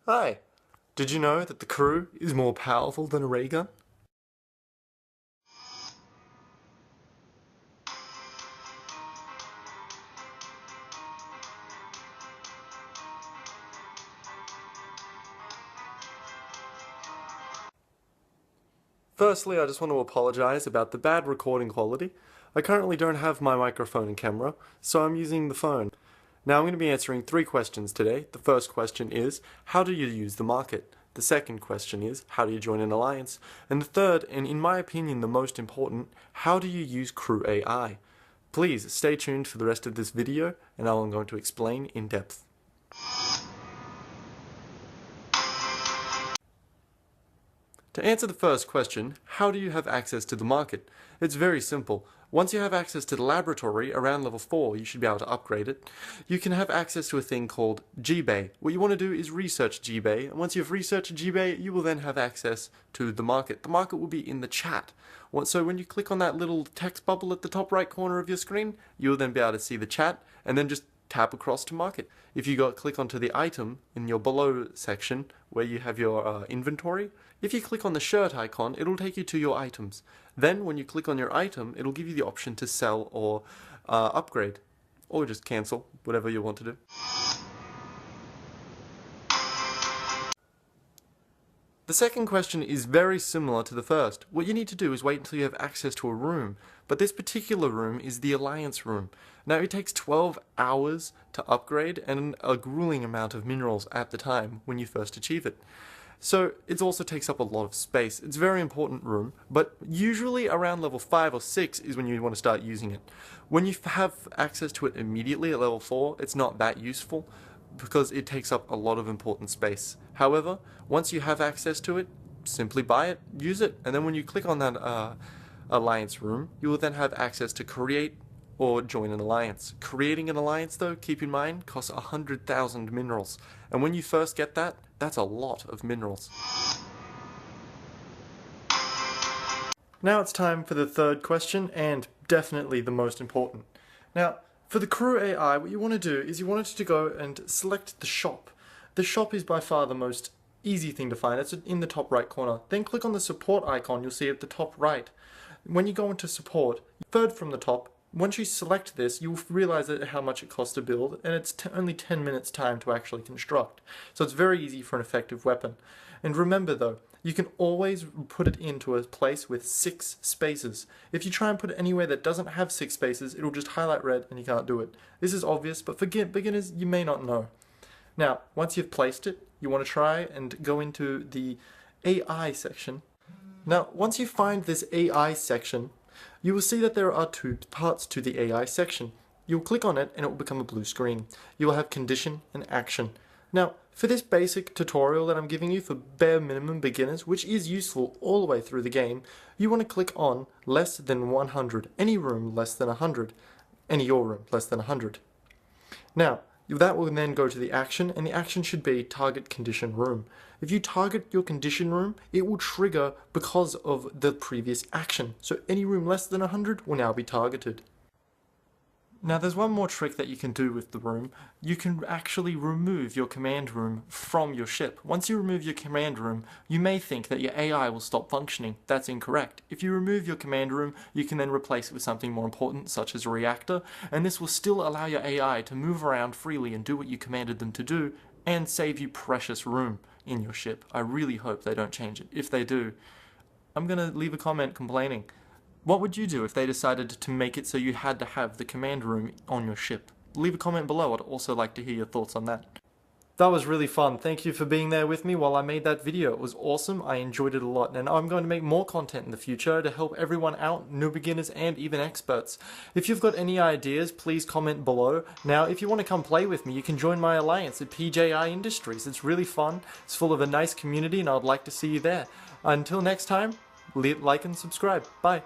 Hi! Did you know that the crew is more powerful than a ray gun? Firstly, I just want to apologize about the bad recording quality. I currently don't have my microphone and camera, so I'm using the phone. Now I'm going to be answering 3 questions today. The first question is, how do you use the market? The second question is, how do you join an alliance? And the third, and in my opinion the most important, how do you use Crew AI? Please stay tuned for the rest of this video, and I'm going to explain in depth. To answer the first question, how do you have access to the market? It's very simple. Once you have access to the laboratory, around level 4, you should be able to upgrade it. You can have access to a thing called GBay. What you want to do is research GBay, and once you've researched GBay, you will then have access to the market. The market will be in the chat. So when you click on that little text bubble at the top right corner of your screen, you will then be able to see the chat, and then just tap across to market. If you click onto the item in your below section where you have your inventory, if you click on the shirt icon, it'll take you to your items. Then when you click on your item, it'll give you the option to sell or upgrade, or just cancel, whatever you want to do. The second question is very similar to the first. What you need to do is wait until you have access to a room, but this particular room is the Alliance room. Now it takes 12 hours to upgrade and a grueling amount of minerals at the time when you first achieve it. So it also takes up a lot of space. It's a very important room, but usually around level 5 or 6 is when you want to start using it. When you have access to it immediately at level 4, it's not that useful, because it takes up a lot of important space. However, once you have access to it, simply buy it, use it, and then when you click on that alliance room, you will then have access to create or join an alliance. Creating an alliance, though, keep in mind, costs 100,000 minerals, and when you first get that, that's a lot of minerals. Now it's time for the third question, and definitely the most important. Now, for the Crew AI, what you want to do is you want it to go and select the shop. The shop is by far the most easy thing to find. It's in the top right corner. Then click on the support icon you'll see at the top right. When you go into support, third from the top, once you select this, you'll realize how much it costs to build, and it's only 10 minutes time to actually construct. So it's very easy for an effective weapon. And remember though, you can always put it into a place with 6 spaces. If you try and put it anywhere that doesn't have 6 spaces, it'll just highlight red and you can't do it. This is obvious, but for beginners, you may not know. Now, once you've placed it, you want to try and go into the AI section. Now, once you find this AI section, you will see that there are 2 parts to the AI section. You'll click on it and it will become a blue screen. You will have condition and action. Now, for this basic tutorial that I'm giving you for bare minimum beginners, which is useful all the way through the game, you want to click on less than 100, any room less than 100, any your room less than 100. Now, that will then go to the action, and the action should be target condition room. If you target your condition room, it will trigger because of the previous action. So any room less than 100 will now be targeted. Now there's one more trick that you can do with the room. You can actually remove your command room from your ship. Once you remove your command room, you may think that your AI will stop functioning. That's incorrect. If you remove your command room, you can then replace it with something more important, such as a reactor, and this will still allow your AI to move around freely and do what you commanded them to do, and save you precious room in your ship. I really hope they don't change it. If they do, I'm gonna leave a comment complaining. What would you do if they decided to make it so you had to have the command room on your ship? Leave a comment below. I'd also like to hear your thoughts on that. That was really fun. Thank you for being there with me while I made that video. It was awesome. I enjoyed it a lot, and I'm going to make more content in the future to help everyone out, new beginners and even experts. If you've got any ideas, please comment below. Now, if you want to come play with me, you can join my alliance at PJI Industries. It's really fun. It's full of a nice community, and I'd like to see you there. Until next time, like and subscribe. Bye.